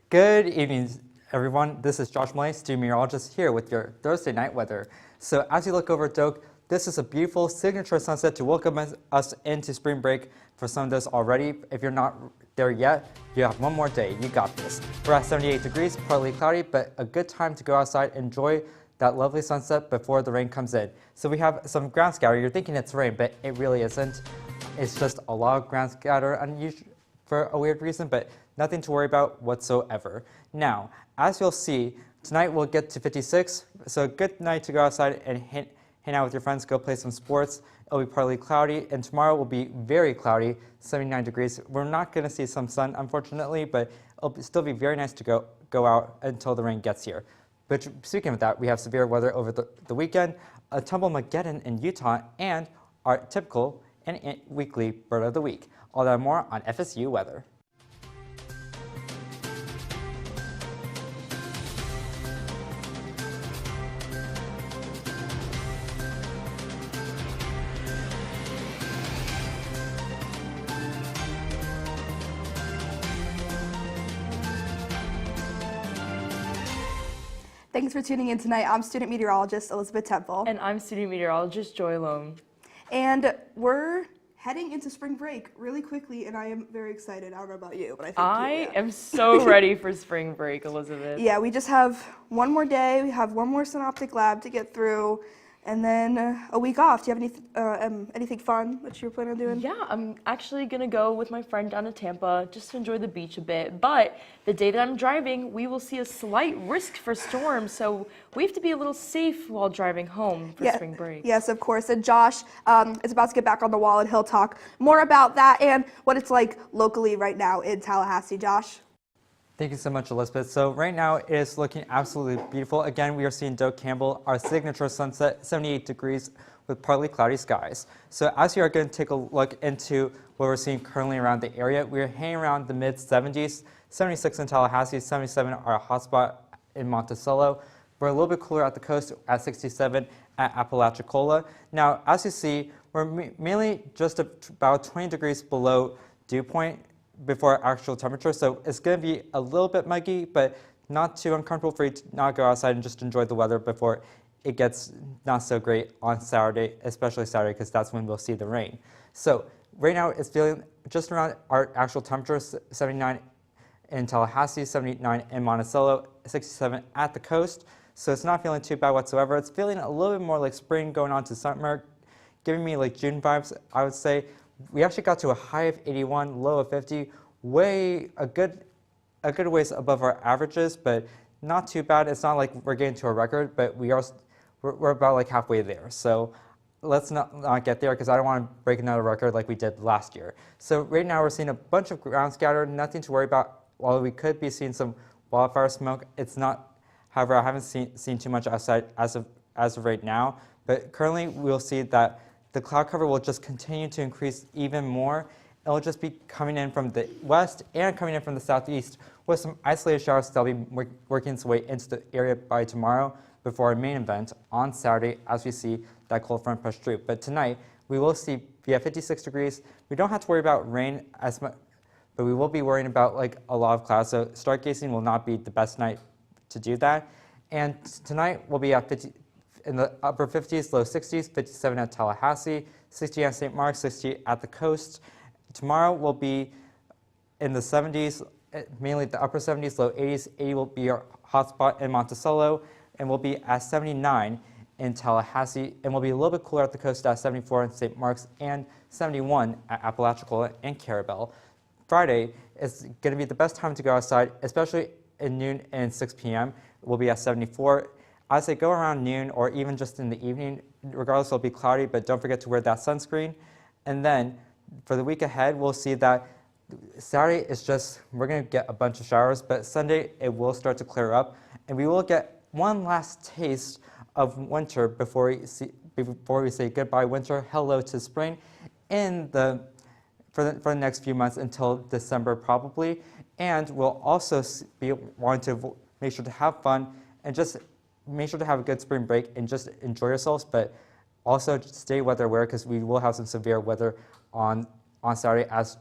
Good evening, everyone. This is Josh Malay, student meteorologist here with your Thursday night weather. So as you look over Doak, this is a beautiful signature sunset to welcome us into spring break. For some of those already, if you're not there yet, you have one more day. You got this. We're at 78 degrees, partly cloudy, but a good time to go outside, enjoy that lovely sunset before the rain comes in. So we have some ground scatter. You're thinking it's rain, but it really isn't. It's just a lot of ground scatter, unusual for a weird reason, but nothing to worry about whatsoever. Now, as you'll see, tonight we'll get to 56, so a good night to go outside and hang out with your friends, go play some sports. It'll be partly cloudy, and tomorrow will be very cloudy, 79 degrees. We're not going to see some sun, unfortunately, but it'll still be very nice to go out until the rain gets here. But speaking of that, we have severe weather over the weekend, a tumble-mageddon in Utah, and our typical and weekly bird of the week. All that and more on FSU weather. Thanks for tuning in tonight. I'm student meteorologist Elizabeth Temple. And I'm student meteorologist Joy Loam. And we're heading into spring break really quickly, and I am very excited. I don't know about you, but I think I am so ready for spring break, Elizabeth. Yeah, we just have one more day. We have one more synoptic lab to get through, and then a week off. Do you have anything fun that you're planning on doing? Yeah, I'm actually going to go with my friend down to Tampa just to enjoy the beach a bit. But the day that I'm driving, we will see a slight risk for storms, so we have to be a little safe while driving home for spring break. Yes, of course. And Josh is about to get back on the wall, and he'll talk more about that and what it's like locally right now in Tallahassee. Josh? Thank you so much, Elizabeth. So right now it is looking absolutely beautiful. Again, we are seeing Doak Campbell, our signature sunset, 78 degrees with partly cloudy skies. So as you are going to take a look into what we're seeing currently around the area, we're hanging around the mid-70s, 76 in Tallahassee, 77 our hotspot in Monticello. We're a little bit cooler at the coast at 67 at Apalachicola. Now, as you see, we're mainly just about 20 degrees below dew point before actual temperature, so it's going to be a little bit muggy, but not too uncomfortable for you to not go outside and just enjoy the weather before it gets not so great on Saturday, especially Saturday, because that's when we'll see the rain. So right now it's feeling just around our actual temperature, 79 in Tallahassee, 79 in Monticello, 67 at the coast, so it's not feeling too bad whatsoever. It's feeling a little bit more like spring going on to summer, giving me like June vibes, I would say. We actually got to a high of 81, low of 50, a good ways above our averages, but not too bad. It's not like we're getting to a record, but we're about like halfway there. So let's not get there, because I don't want to break another record like we did last year. So right now we're seeing a bunch of ground scatter, nothing to worry about. While we could be seeing some wildfire smoke, it's not. However, I haven't seen too much outside as of right now. But currently, we'll see that the cloud cover will just continue to increase even more. It'll just be coming in from the west and coming in from the southeast with some isolated showers that'll be working its way into the area by tomorrow before our main event on Saturday as we see that cold front push through. But tonight, we will see we have 56 degrees. We don't have to worry about rain as much, but we will be worrying about like a lot of clouds. So stargazing will not be the best night to do that. And tonight we'll be at 50. In the upper 50s, low 60s, 57 at Tallahassee, 60 at St. Mark's, 60 at the coast. Tomorrow will be in the 70s, mainly the upper 70s, low 80s. 80 will be our hotspot in Monticello, and we'll be at 79 in Tallahassee, and we'll be a little bit cooler at the coast at 74 in St. Mark's and 71 at Apalachicola and Carabel. Friday is going to be the best time to go outside, especially in noon and 6 p.m. We'll be at 74. As they go around noon or even just in the evening, regardless, it'll be cloudy, but don't forget to wear that sunscreen. And then for the week ahead, we'll see that Saturday is just, we're going to get a bunch of showers, but Sunday it will start to clear up. And we will get one last taste of winter before we say goodbye winter, hello to spring for the next few months until December probably. And we'll also be wanting to make sure to have fun and just make sure to have a good spring break and just enjoy yourselves, but also stay weather aware, because we will have some severe weather on Saturday, as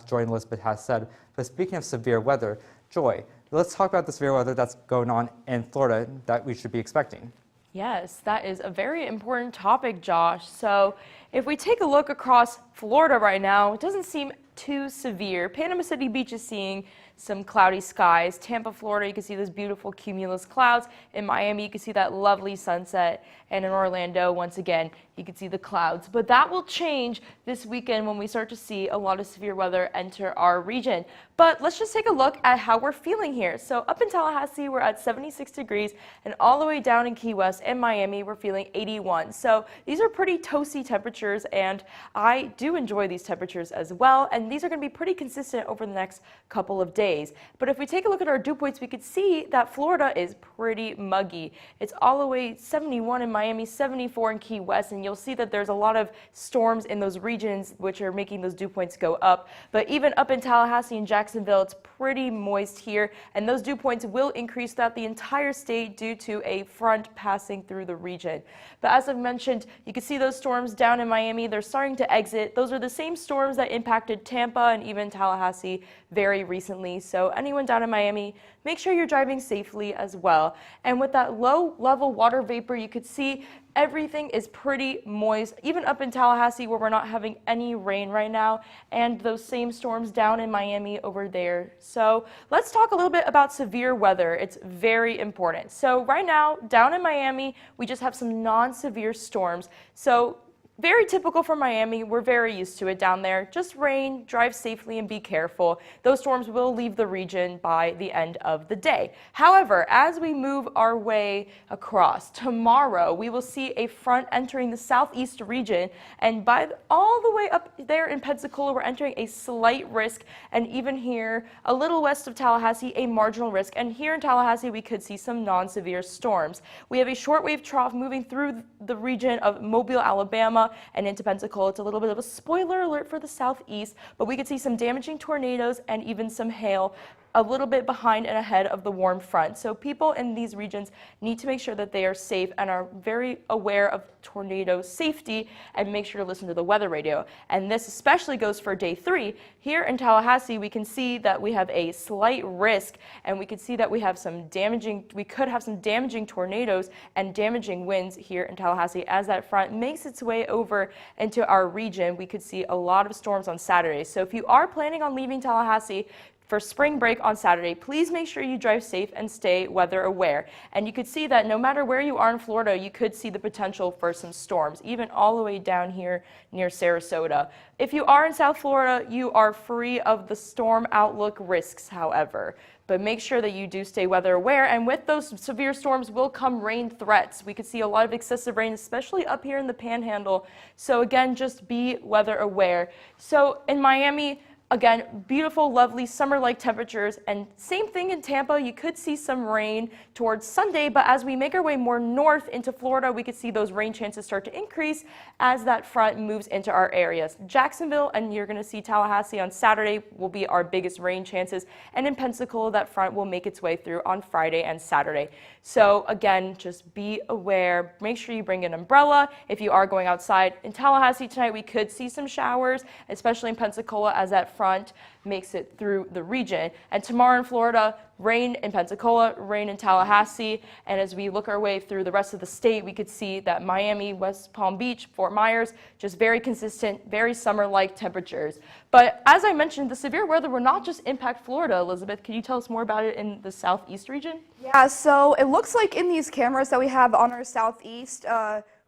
Joy and Elizabeth has said. But speaking of severe weather, Joy, Let's talk about the severe weather that's going on in Florida that we should be expecting. Yes, that is a very important topic, Josh. So if we take a look across Florida right now, it doesn't seem too severe. Panama City Beach is seeing some cloudy skies. Tampa, Florida, you can see those beautiful cumulus clouds. In Miami, you can see that lovely sunset. And in Orlando, once again, you can see the clouds. But that will change this weekend when we start to see a lot of severe weather enter our region. But let's just take a look at how we're feeling here. So up in Tallahassee, we're at 76 degrees, and all the way down in Key West and Miami, we're feeling 81. So these are pretty toasty temperatures, and I do enjoy these temperatures as well. And these are going to be pretty consistent over the next couple of days. But if we take a look at our dew points, we could see that Florida is pretty muggy. It's all the way 71 in Miami, 74 in Key West, and you'll see that there's a lot of storms in those regions which are making those dew points go up. But even up in Tallahassee and Jacksonville, it's pretty moist here, and those dew points will increase throughout the entire state due to a front passing through the region. But as I've mentioned, you can see those storms down in Miami. They're starting to exit. Those are the same storms that impacted Tampa and even Tallahassee very recently. So anyone down in Miami, make sure you're driving safely as well. And with that low level water vapor, you could see everything is pretty moist, even up in Tallahassee where we're not having any rain right now, and those same storms down in Miami over there. So let's talk a little bit about severe weather. It's very important. So right now, down in Miami, we just have some non-severe storms. So very typical for Miami. We're very used to it down there. Just rain, drive safely, and be careful. Those storms will leave the region by the end of the day. However, as we move our way across, tomorrow we will see a front entering the southeast region, and all the way up there in Pensacola, we're entering a slight risk, and even here, a little west of Tallahassee, a marginal risk. And here in Tallahassee, we could see some non-severe storms. We have a shortwave trough moving through the region of Mobile, Alabama, and into Pensacola. It's a little bit of a spoiler alert for the southeast, but we could see some damaging tornadoes and even some hail a little bit behind and ahead of the warm front. So people in these regions need to make sure that they are safe and are very aware of tornado safety, and make sure to listen to the weather radio. And this especially goes for day 3. Here in Tallahassee, we can see that we have a slight risk, and we can see that we could have some damaging tornadoes and damaging winds here in Tallahassee. As that front makes its way over into our region, we could see a lot of storms on Saturday. So if you are planning on leaving Tallahassee for spring break on Saturday, please make sure you drive safe and stay weather aware. And you could see that no matter where you are in Florida, you could see the potential for some storms, even all the way down here near Sarasota. If you are in South Florida, you are free of the storm outlook risks, however. But make sure that you do stay weather aware, and with those severe storms will come rain threats. We could see a lot of excessive rain, especially up here in the Panhandle. So again, just be weather aware. So in Miami, again, beautiful, lovely summer-like temperatures, and same thing in Tampa. You could see some rain towards Sunday, but as we make our way more north into Florida, we could see those rain chances start to increase as that front moves into our areas. Jacksonville, and you're going to see Tallahassee on Saturday, will be our biggest rain chances, and in Pensacola, that front will make its way through on Friday and Saturday. So again, just be aware. Make sure you bring an umbrella if you are going outside. In Tallahassee tonight, we could see some showers, especially in Pensacola, as that front makes it through the region. And tomorrow in Florida, rain in Pensacola, rain in Tallahassee. And as we look our way through the rest of the state, we could see that Miami, West Palm Beach, Fort Myers, just very consistent, very summer-like temperatures. But as I mentioned, the severe weather will not just impact Florida. Elizabeth, can you tell us more about it in the southeast region? Yeah, so it looks like in these cameras that we have on our southeast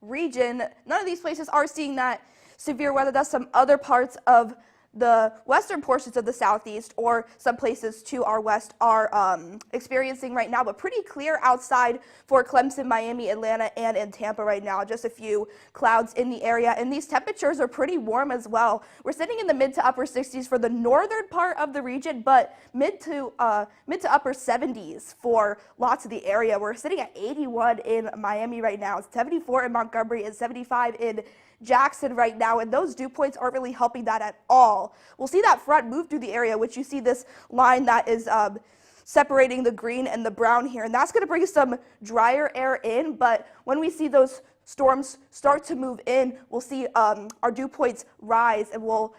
region, none of these places are seeing that severe weather that some other parts of the western portions of the southeast, or some places to our west, are experiencing right now. But pretty clear outside for Clemson, Miami, Atlanta, and in Tampa right now. Just a few clouds in the area, and these temperatures are pretty warm as well. We're sitting in the mid to upper 60s for the northern part of the region, but mid to upper 70s for lots of the area. We're sitting at 81 in Miami right now, 74 in Montgomery, and 75 in Jackson right now, and those dew points aren't really helping that at all. We'll see that front move through the area, which you see this line that is separating the green and the brown here, and that's going to bring some drier air in. But when we see those storms start to move in, we'll see our dew points rise, and we'll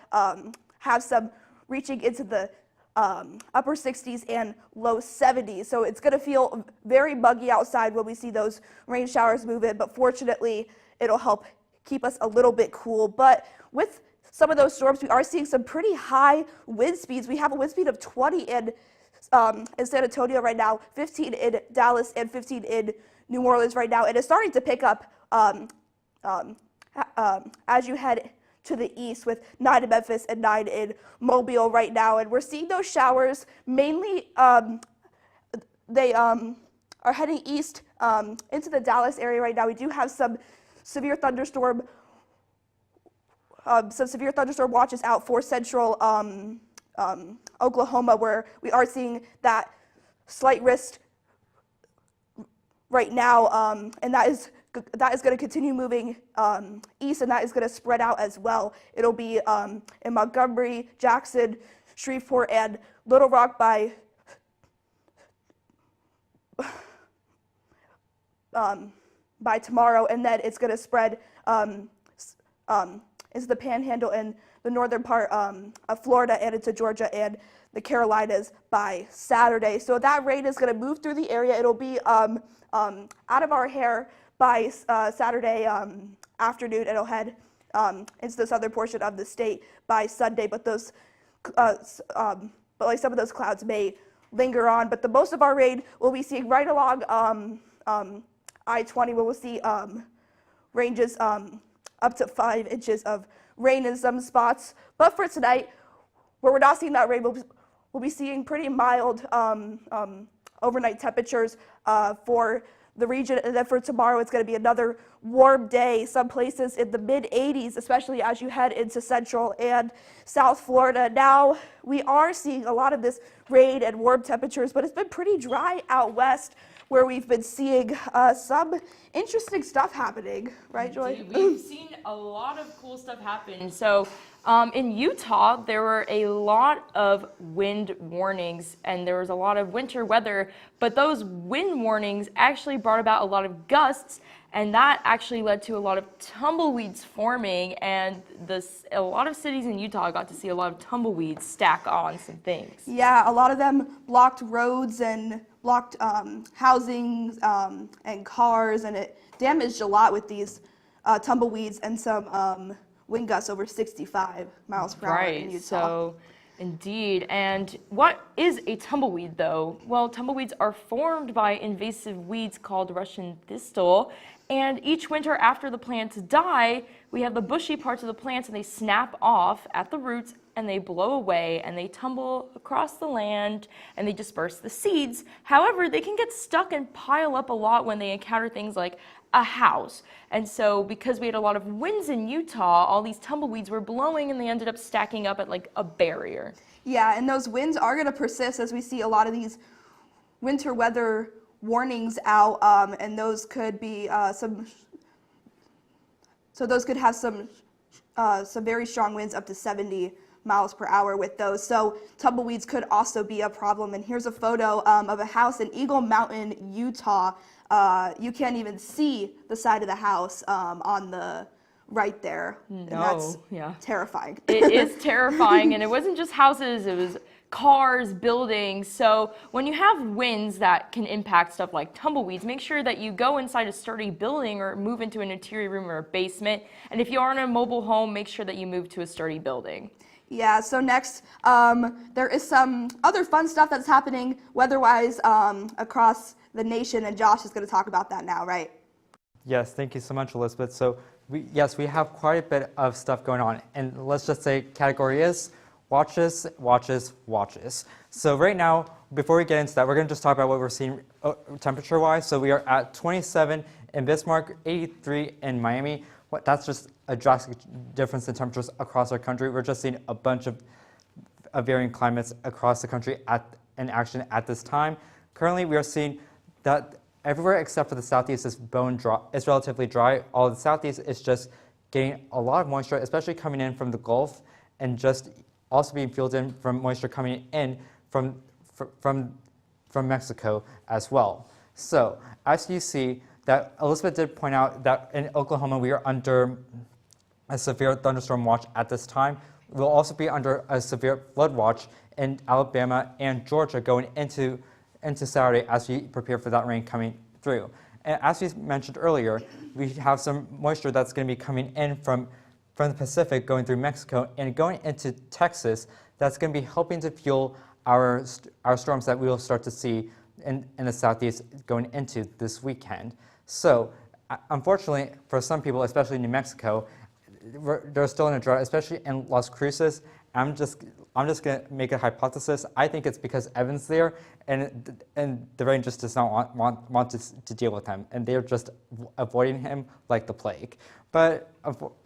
have some reaching into the upper 60s and low 70s. So it's going to feel very muggy outside when we see those rain showers move in, but fortunately it'll help keep us a little bit cool. But with some of those storms, we are seeing some pretty high wind speeds. We have a wind speed of 20 in San Antonio right now, 15 in Dallas, and 15 in New Orleans right now. And it's starting to pick up as you head to the east with 9 in Memphis and 9 in Mobile right now. And we're seeing those showers mainly, they are heading east into the Dallas area right now. We do have some severe thunderstorm watches out for central Oklahoma, where we are seeing that slight risk right now, and that is going to continue moving east, and that is going to spread out as well. It'll be in Montgomery, Jackson, Shreveport, and Little Rock by tomorrow, and then it's going to spread into the Panhandle and the northern part of Florida and into Georgia and the Carolinas by Saturday. So that rain is going to move through the area. It'll be out of our hair by Saturday afternoon. It'll head into the southern portion of the state by Sunday, but those, some of those clouds may linger on. But the most of our rain we'll be seeing right along I-20, where we'll see ranges up to 5 inches of rain in some spots. But for tonight, where we're not seeing that rain, we'll be seeing pretty mild overnight temperatures for the region. And then for tomorrow, it's going to be another warm day. Some places in the mid-80s, especially as you head into Central and South Florida. Now, we are seeing a lot of this rain and warm temperatures, but it's been pretty dry out west, where we've been seeing some interesting stuff happening, right, Joy? We've seen a lot of cool stuff happen. So in Utah, there were a lot of wind warnings, and there was a lot of winter weather, but those wind warnings actually brought about a lot of gusts, and that actually led to a lot of tumbleweeds forming, and a lot of cities in Utah got to see a lot of tumbleweeds stack on some things. Yeah, a lot of them blocked roads and blocked housing and cars, and it damaged a lot with these tumbleweeds and some wind gusts over 65 miles per hour in Utah. So indeed. And what is a tumbleweed, though? Well, tumbleweeds are formed by invasive weeds called Russian thistle. And each winter after the plants die, we have the bushy parts of the plants, and they snap off at the roots, and they blow away, and they tumble across the land, and they disperse the seeds. However, they can get stuck and pile up a lot when they encounter things like a house. And so because we had a lot of winds in Utah, all these tumbleweeds were blowing, and they ended up stacking up at like a barrier. Yeah, and those winds are going to persist as we see a lot of these winter weather warnings out, and those could be those could have some very strong winds up to 70 miles per hour with those. So tumbleweeds could also be a problem. And here's a photo of a house in Eagle Mountain, Utah. You can't even see the side of the house on the right there. No, and that's yeah. terrifying. It is terrifying, and it wasn't just houses, it was cars, buildings. So when you have winds that can impact stuff like tumbleweeds, make sure that you go inside a sturdy building or move into an interior room or a basement. And if you are in a mobile home, make sure that you move to a sturdy building. Yeah, so next, there is some other fun stuff that's happening weather-wise across the nation, and Josh is going to talk about that now, right? Yes, thank you so much, Elizabeth. So we have quite a bit of stuff going on, and let's just say category is watches, watches, watches. So right now, before we get into that, we're going to just talk about what we're seeing temperature-wise. So we are at 27 in Bismarck, 83 in Miami. That's just a drastic difference in temperatures across our country. We're just seeing a bunch of varying climates across the country in action at this time. Currently, we are seeing that everywhere except for the southeast is it's relatively dry. All of the southeast is just getting a lot of moisture, especially coming in from the Gulf, and just also being fueled in from moisture coming in from Mexico as well. So as you see, that Elizabeth did point out that in Oklahoma we are under a severe thunderstorm watch at this time. We'll also be under a severe flood watch in Alabama and Georgia going into Saturday as we prepare for that rain coming through. And as we mentioned earlier, we have some moisture that's going to be coming in from the Pacific going through Mexico and going into Texas. That's going to be helping to fuel our storms that we will start to see in the southeast going into this weekend. So unfortunately, for some people, especially New Mexico, they're still in a drought, especially in Las Cruces. I'm just going to make a hypothesis. I think it's because Evan's there, and the rain just does not want to deal with him, and they're just avoiding him like the plague. But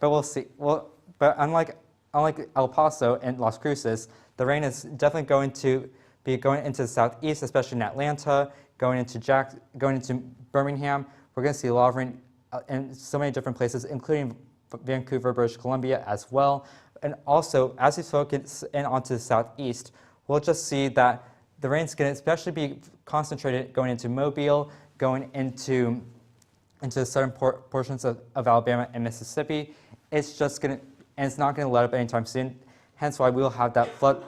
we'll see. But unlike El Paso and Las Cruces, the rain is definitely going to be going into the southeast, especially in Atlanta, going into Birmingham. We're going to see a lot of rain in so many different places, including Vancouver, British Columbia as well. And also, as we focus in onto the southeast, we'll just see that the rain's going to especially be concentrated going into Mobile, going into the southern portions of Alabama and Mississippi. It's just going to, and it's not going to let up anytime soon. Hence why we'll have that flood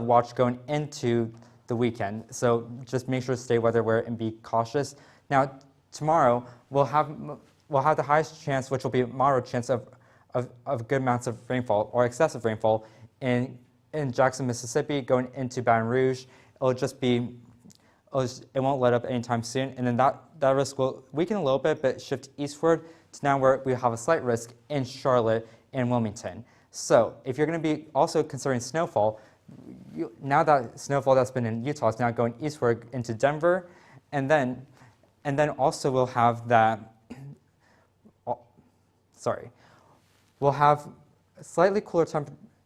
watch going into the weekend. So just make sure to stay weather aware and be cautious. Now tomorrow we'll have the highest chance, which will be a moderate chance of good amounts of rainfall or excessive rainfall in Jackson, Mississippi, going into Baton Rouge. It won't let up anytime soon, and then that risk will weaken a little bit, but shift eastward to now where we have a slight risk in Charlotte and Wilmington. So if you're going to be also considering snowfall, now that snowfall that's been in Utah is now going eastward into Denver, and then also we'll have that. We'll have slightly cooler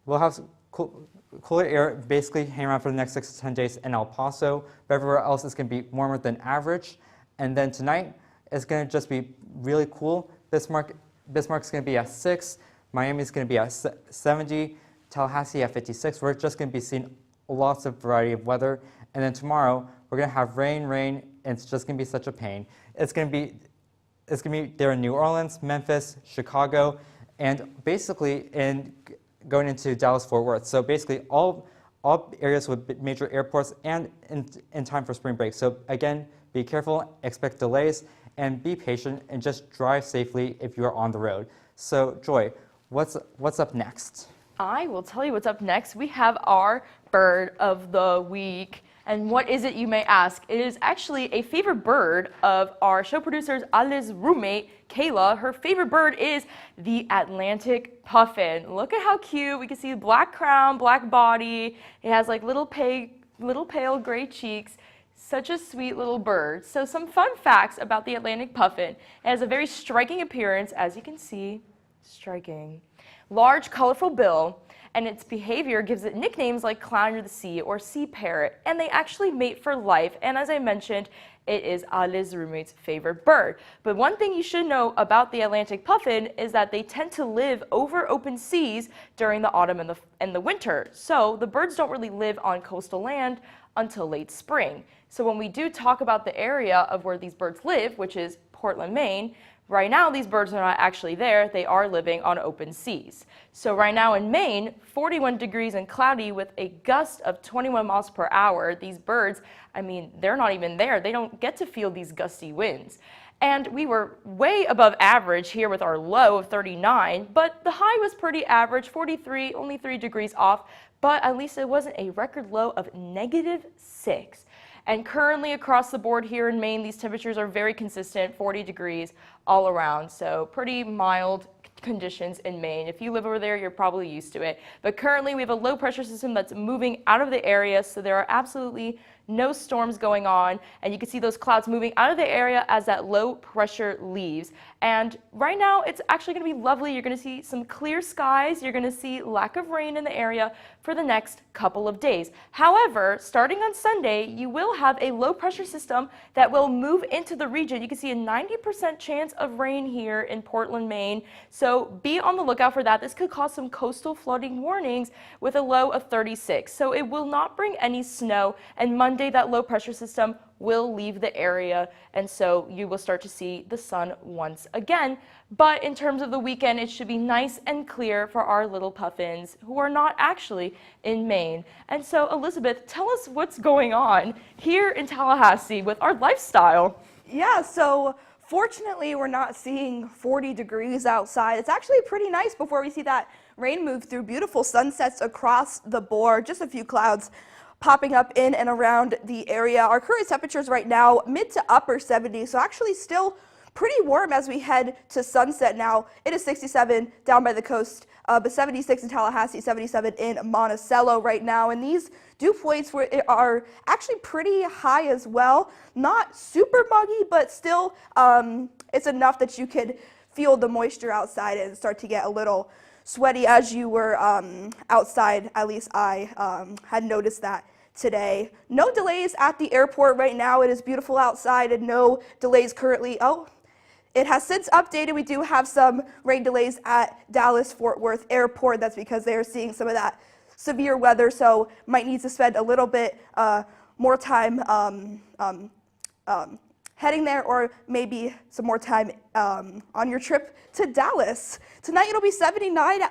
We'll have cooler air basically hang around for the next 6 to 10 days in El Paso, but everywhere else it's going to be warmer than average. And then tonight it's going to just be really cool. Bismarck's going to be at 6. Miami's going to be at 70. Tallahassee at 56. We're just going to be seeing lots of variety of weather. And then tomorrow we're going to have rain, and it's just going to be such a pain. It's going to be there in New Orleans, Memphis, Chicago, and basically going into Dallas-Fort Worth. So basically all areas with major airports and in time for spring break. So again, be careful, expect delays, and be patient, and just drive safely if you are on the road. So Joy, what's up next? I will tell you what's up next. We have our bird of the week. And what is it, you may ask? It is actually a favorite bird of our show producer's Ali's roommate, Kayla. Her favorite bird is the Atlantic puffin. Look at how cute. We can see the black crown, black body. It has like little pale gray cheeks. Such a sweet little bird. So some fun facts about the Atlantic puffin. It has a very striking appearance, as you can see. Striking. Large, colorful bill. And its behavior gives it nicknames like clown under the sea or sea parrot, and they actually mate for life. And as I mentioned, it is Ali's roommate's favorite bird. But one thing you should know about the Atlantic puffin is that they tend to live over open seas during the autumn and the winter. So the birds don't really live on coastal land until late spring. So when we do talk about the area of where these birds live, which is Portland, Maine, right now, these birds are not actually there. They are living on open seas. So right now in Maine, 41 degrees and cloudy with a gust of 21 miles per hour. These birds, I mean, they're not even there. They don't get to feel these gusty winds. And we were way above average here with our low of 39, but the high was pretty average, 43, only 3 degrees off, but at least it wasn't a record low of -6. And currently across the board here in Maine, these temperatures are very consistent, 40 degrees all around. So pretty mild conditions in Maine. If you live over there, you're probably used to it. But currently we have a low pressure system that's moving out of the area, so there are absolutely no storms going on, and you can see those clouds moving out of the area as that low pressure leaves. And right now it's actually going to be lovely. You're going to see some clear skies. You're going to see lack of rain in the area for the next couple of days. However, starting on Sunday, you will have a low pressure system that will move into the region. You can see a 90% chance of rain here in Portland, Maine. So be on the lookout for that. This could cause some coastal flooding warnings with a low of 36. So it will not bring any snow, and Monday that low pressure system will leave the area, and so you will start to see the sun once again. But in terms of the weekend, it should be nice and clear for our little puffins who are not actually in Maine. And so, Elizabeth, tell us what's going on here in Tallahassee with our lifestyle. Yeah, so fortunately, we're not seeing 40 degrees outside. It's actually pretty nice before we see that rain move through. Beautiful sunsets across the board, just a few clouds popping up in and around the area. Our current temperatures right now, mid to upper 70s, so actually still pretty warm as we head to sunset now. It is 67 down by the coast, but 76 in Tallahassee, 77 in Monticello right now. And these dew points are actually pretty high as well. Not super muggy, but still it's enough that you could feel the moisture outside and start to get a little sweaty as you were outside. At least I had noticed that today. No delays at the airport right now. It is beautiful outside and no delays currently. Oh, it has since updated. We do have some rain delays at Dallas-Fort Worth Airport. That's because they are seeing some of that severe weather, so might need to spend a little bit more time heading there, or maybe some more time on your trip to Dallas. Tonight it'll be 79.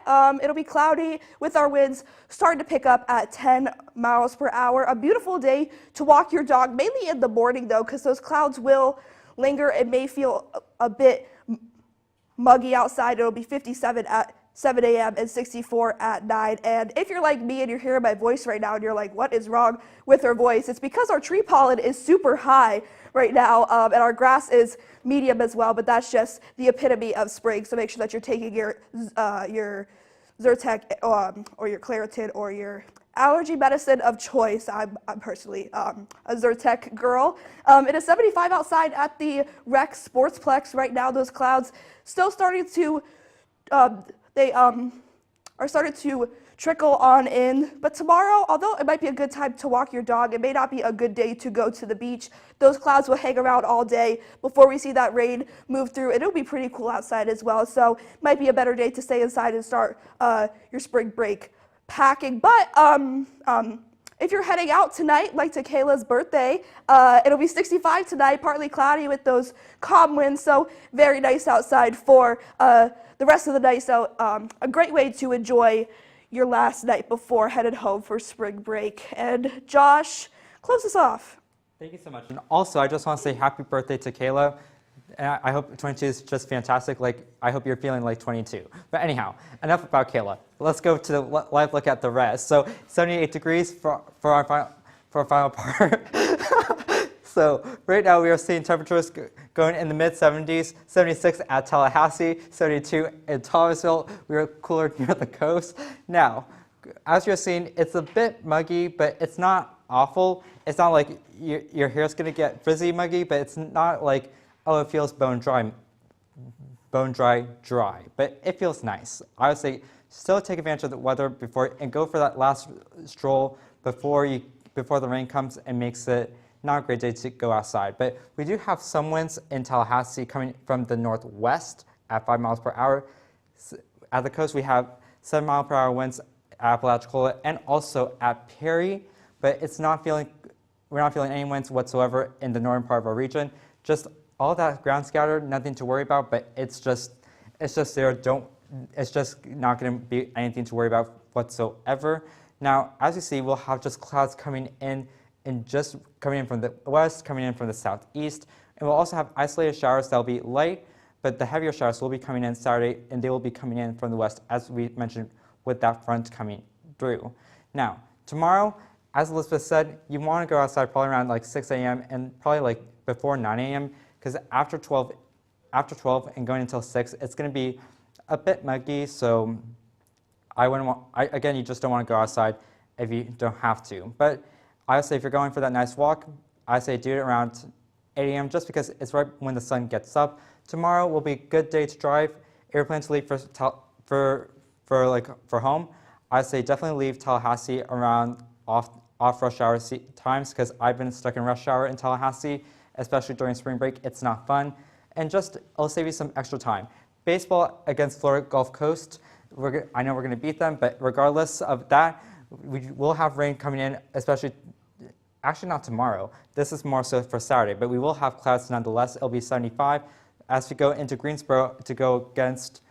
It'll be cloudy with our winds starting to pick up at 10 miles per hour. A beautiful day to walk your dog, mainly in the morning though, because those clouds will linger. It may feel a bit muggy outside. It'll be 57 at 7 a.m. and 64 at 9. And if you're like me and you're hearing my voice right now and you're like, what is wrong with her voice? It's because our tree pollen is super high right now, and our grass is medium as well, but that's just the epitome of spring. So make sure that you're taking your Zyrtec or your Claritin or your allergy medicine of choice. I'm personally a Zyrtec girl. It is 75 outside at the Rec Sportsplex right now. Those clouds still starting to are starting to trickle on in. But tomorrow, although it might be a good time to walk your dog, it may not be a good day to go to the beach. Those clouds will hang around all day before we see that rain move through. It'll be pretty cool outside as well, so might be a better day to stay inside and start your spring break packing. But if you're heading out tonight, like to Kayla's birthday, it'll be 65 tonight, partly cloudy with those calm winds, so very nice outside for the rest of the night. So a great way to enjoy your last night before headed home for spring break. And Josh, close us off. Thank you so much. And also, I just want to say happy birthday to Kayla. And I hope 22 is just fantastic. Like, I hope you're feeling like 22. But anyhow, enough about Kayla. Let's go to the live look at the rest. So 78 degrees for our final part. So right now we are seeing temperatures going in the mid-70s, 76 at Tallahassee, 72 in Thomasville. We are cooler near the coast. Now, as you're seeing, it's a bit muggy, but it's not awful. It's not like your hair's going to get frizzy muggy, but it's not like, oh, it feels bone dry, but it feels nice. I would say still take advantage of the weather and go for that last stroll before the rain comes and makes it not a great day to go outside. But we do have some winds in Tallahassee coming from the northwest at 5 miles per hour. At the coast, we have 7 mile per hour winds at Apalachicola and also at Perry, but we're not feeling any winds whatsoever in the northern part of our region. Just all that ground scatter, nothing to worry about, but it's just there. It's just not going to be anything to worry about whatsoever. Now, as you see, we'll have just clouds coming in just coming in from the west, coming in from the southeast, and we'll also have isolated showers that'll be light, but the heavier showers will be coming in Saturday, and they will be coming in from the west, as we mentioned, with that front coming through. Now, tomorrow, as Elizabeth said, you want to go outside probably around like 6 a.m. and probably like before 9 a.m. because after 12 and going until 6, it's going to be a bit muggy. So again, you just don't want to go outside if you don't have to. But I would say if you're going for that nice walk, I say do it around 8 a.m. just because it's right when the sun gets up. Tomorrow will be a good day to drive. Airplane to leave for home. I say definitely leave Tallahassee around off rush hour times because I've been stuck in rush hour in Tallahassee, especially during spring break. It's not fun, and it'll save you some extra time. Baseball against Florida Gulf Coast. I know we're going to beat them, but regardless of that, we will have rain coming in, especially actually not tomorrow. This is more so for Saturday, but we will have clouds nonetheless. It'll be 75 as we go into Greensboro to go against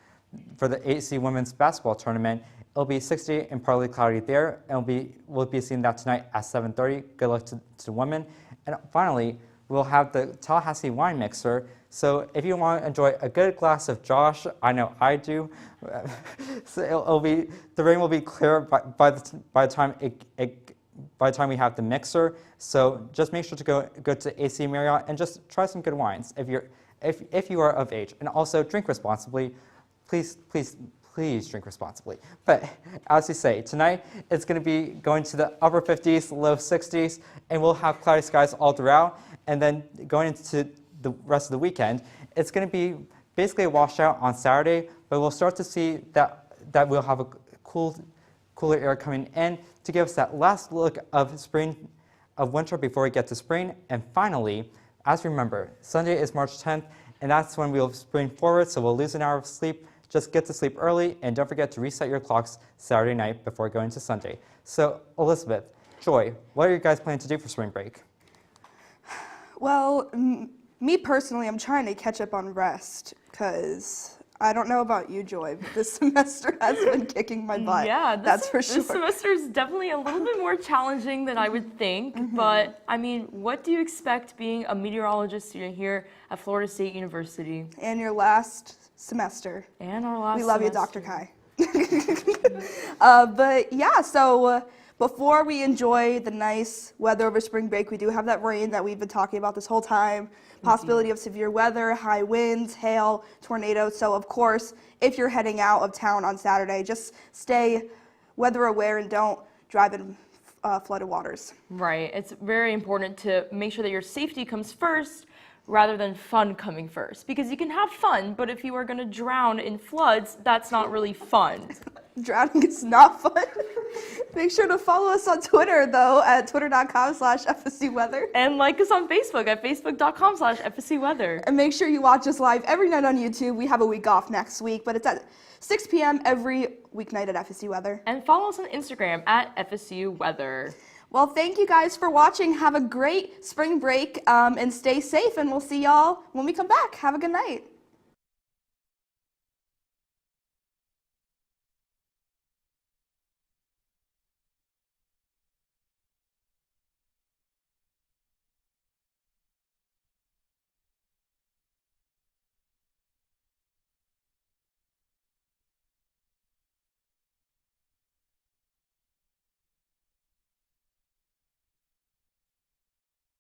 for the AC Women's Basketball Tournament. It'll be 60 and partly cloudy there, and we'll be seeing that tonight at 7:30. Good luck to women. And finally, we'll have the Tallahassee Wine Mixer. So if you want to enjoy a good glass of Josh, I know I do. So the rain will be clear by the time we have the mixer. So just make sure to go to AC Marriott and just try some good wines if you are of age, and also drink responsibly. Please drink responsibly. But as we say, tonight it's going to be going to the upper 50s, low 60s, and we'll have cloudy skies all throughout. And then going into the rest of the weekend, it's going to be basically a washout on Saturday, but we'll start to see that we'll have a cooler air coming in to give us that last look of winter before we get to spring. And finally, as you remember, Sunday is March 10th, and that's when we'll spring forward, so we'll lose an hour of sleep. Just get to sleep early, and don't forget to reset your clocks Saturday night before going to Sunday. So, Elizabeth, Joy, what are you guys planning to do for spring break? Well, me personally, I'm trying to catch up on rest because I don't know about you, Joy, but this semester has been kicking my butt. Yeah, that's for sure. This semester is definitely a little bit more challenging than I would think. But I mean, what do you expect being a meteorologist student here at Florida State University? And your last semester. And our last We love semester. you, Dr. Kai. But yeah, so before we enjoy the nice weather over spring break, we do have that rain that we've been talking about this whole time. Possibility of severe weather, high winds, hail, tornadoes. So of course, if you're heading out of town on Saturday, just stay weather aware and don't drive in flooded waters. Right. It's very important to make sure that your safety comes first rather than fun coming first. Because you can have fun, but if you are going to drown in floods, that's not really fun. Drowning is not fun. Make sure to follow us on Twitter, though, at twitter.com/FSUweather. And like us on Facebook at facebook.com/FSUweather. And make sure you watch us live every night on YouTube. We have a week off next week, but it's at 6 p.m. every weeknight at FSU Weather. And follow us on Instagram at FSU Weather. Well, thank you guys for watching. Have a great spring break and stay safe, and we'll see y'all when we come back. Have a good night.